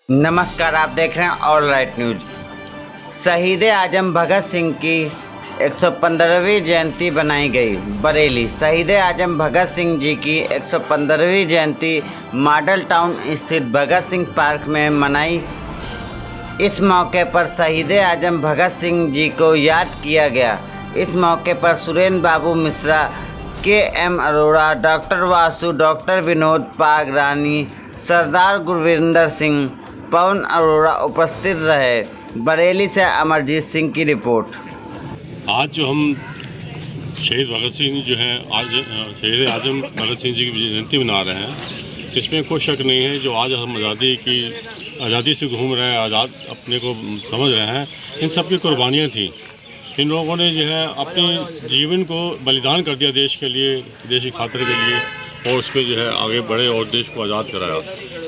नमस्कार, आप देख रहे हैं ऑल राइट न्यूज। शहीद आजम भगत सिंह की 115वीं जयंती बनाई गई। बरेली शहीद आजम भगत सिंह जी की 115वीं जयंती मॉडल टाउन स्थित भगत सिंह पार्क में मनाई। इस मौके पर शहीद आजम भगत सिंह जी को याद किया गया। इस मौके पर Surendra Babu Mishra, K M. Arora, doctor Vasu, doctor Vinod Pagrani, Sardar Gurvinder Singh, Pawan Arora उपस्थित रहे। बरेली से अमरजीत सिंह की रिपोर्ट। आज जो हम शहीद भगत सिंह जो हैं, आज शहीद आजम भगत सिंह जी की जयंती मना रहे हैं, इसमें कोई शक नहीं है। जो आज हम आज़ादी से घूम रहे हैं, आज़ाद अपने को समझ रहे हैं, इन सब की कुर्बानियाँ थी। इन लोगों ने जो है अपने जीवन को बलिदान कर दिया देश के लिए, देश की खातिर के लिए, और उस पर जो है आगे बढ़े और देश को आज़ाद कराया।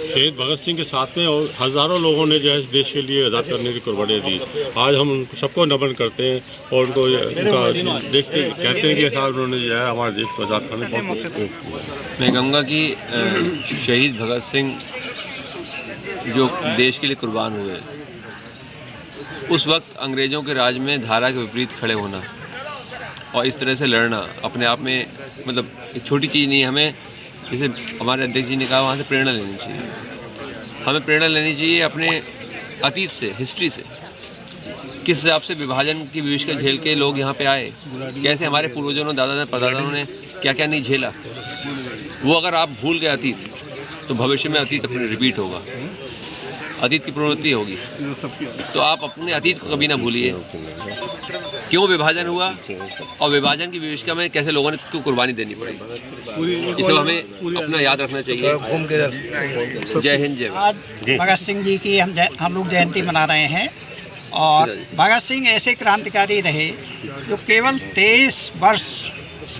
शहीद भगत सिंह के साथ में और हज़ारों लोगों ने जो है देश के लिए आज़ाद करने की कुर्बानी दी। आज हम सबको नमन करते हैं और उनको उनका देखते कहते हैं कि ऐसा उन्होंने जो है हमारे देश को आज़ाद करने बहुत। मैं कहूँगा कि शहीद भगत सिंह जो देश के लिए कुर्बान हुए, उस वक्त अंग्रेज़ों के राज में धारा के विपरीत खड़े होना और इस तरह से लड़ना अपने आप में मतलब एक छोटी चीज़ नहीं है। हमें जैसे हमारे अध्यक्ष जी ने कहा, वहाँ से प्रेरणा लेनी चाहिए। हमें प्रेरणा लेनी चाहिए अपने अतीत से, हिस्ट्री से। किस हिसाब से विभाजन की विवश झेल के लोग यहाँ पे आए, कैसे हमारे पूर्वजों ने, दादा परदादाओं ने क्या क्या नहीं झेला। वो अगर आप भूल गए अतीत, तो भविष्य में अतीत अपने रिपीट होगा, अतीत की प्रवृत्ति होगी। तो आप अपने अतीत को कभी ना भूलिए, क्यों विभाजन हुआ और विभाजन की विवश में कैसे लोगों ने क्यों कुर्बानी देनी पड़ी। ये सब हमें अपना याद रखना चाहिए। जय हिंद, जय भारत। आज भगत सिंह जी की हम लोग जयंती मना रहे हैं। और भगत सिंह ऐसे क्रांतिकारी रहे जो केवल 23 वर्ष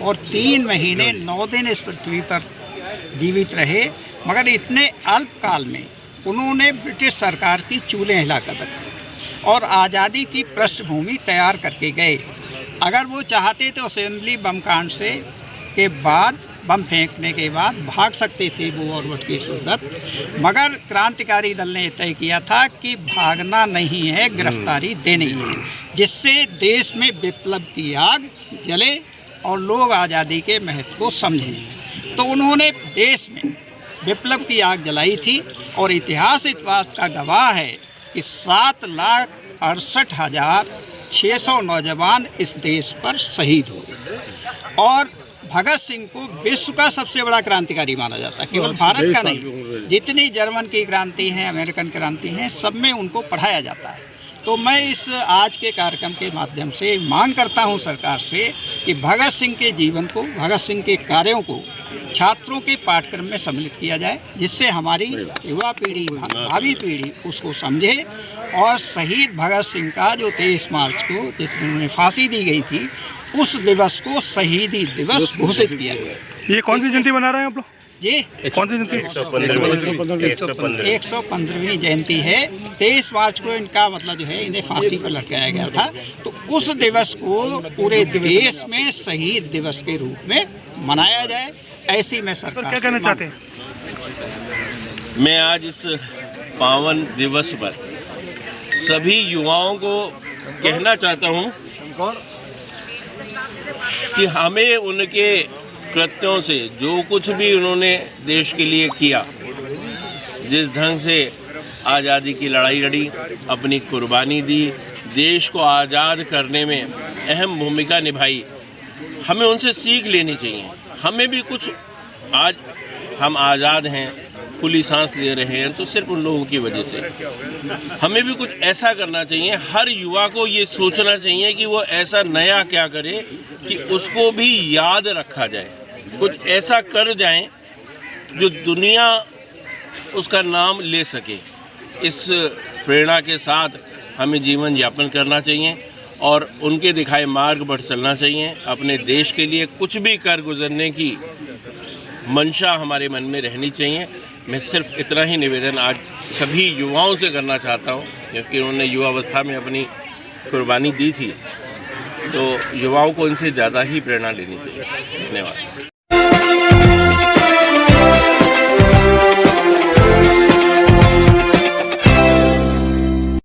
और 3 महीने 9 दिन इस पृथ्वी पर जीवित रहे, मगर इतने अल्प काल में उन्होंने ब्रिटिश सरकार की चूल्हे हिलाकर रखी और आज़ादी की पृष्ठभूमि तैयार करके गए। अगर वो चाहते तो असेंबली बम कांड से के बाद, बम फेंकने के बाद भाग सकते थे वो और वटकी सूरत, मगर क्रांतिकारी दल ने तय किया था कि भागना नहीं है, गिरफ्तारी देनी है, जिससे देश में विप्लव की आग जले और लोग आज़ादी के महत्व को समझें। तो उन्होंने देश में विप्लव की आग जलाई थी और इतिहास इस बात का गवाह है कि 7,68,600 नौजवान इस देश पर शहीद हुए। और भगत सिंह को विश्व का सबसे बड़ा क्रांतिकारी माना जाता है, केवल भारत का नहीं। जितनी जर्मन की क्रांति है, अमेरिकन क्रांति हैं, सब में उनको पढ़ाया जाता है। तो मैं इस आज के कार्यक्रम के माध्यम से मांग करता हूं सरकार से कि भगत सिंह के जीवन को, भगत सिंह के कार्यों को छात्रों के पाठ्यक्रम में सम्मिलित किया जाए, जिससे हमारी युवा पीढ़ी, भावी पीढ़ी उसको समझे। और शहीद भगत सिंह का जो 23 मार्च को जिस दिन उन्हें फांसी दी गई थी, उस दिवस को शहीदी दिवस घोषित किया गया। ये कौन सी जयंती मना रहे हैं आप लोग? जी, कौन सी जयंती? 115वीं जयंती है। 23 मार्च को इनका मतलब जो है, इन्हें फांसी पर लटकाया गया था। तो उस दिवस को पूरे देश में शहीद दिवस के रूप में मनाया जाए, ऐसी मैं सरकार क्या कहना चाहते हैं? मैं आज इस पावन दिवस पर सभी युवाओं को कहना चाहता हूँ कि हमें उनके कृत्यों से, जो कुछ भी उन्होंने देश के लिए किया, जिस ढंग से आज़ादी की लड़ाई लड़ी, अपनी कुर्बानी दी, देश को आज़ाद करने में अहम भूमिका निभाई, हमें उनसे सीख लेनी चाहिए। हमें भी कुछ, आज हम आज़ाद हैं, खुली सांस ले रहे हैं, तो सिर्फ उन लोगों की वजह से। हमें भी कुछ ऐसा करना चाहिए। हर युवा को ये सोचना चाहिए कि वो ऐसा नया क्या करे कि उसको भी याद रखा जाए, कुछ ऐसा कर जाएं जो दुनिया उसका नाम ले सके। इस प्रेरणा के साथ हमें जीवन यापन करना चाहिए और उनके दिखाए मार्ग पर चलना चाहिए। अपने देश के लिए कुछ भी कर गुजरने की मंशा हमारे मन में रहनी चाहिए। मैं सिर्फ इतना ही निवेदन आज सभी युवाओं से करना चाहता हूँ, क्योंकि उन्होंने युवावस्था में अपनी कुर्बानी दी थी, तो युवाओं को इनसे ज़्यादा ही प्रेरणा लेनी चाहिए। धन्यवाद।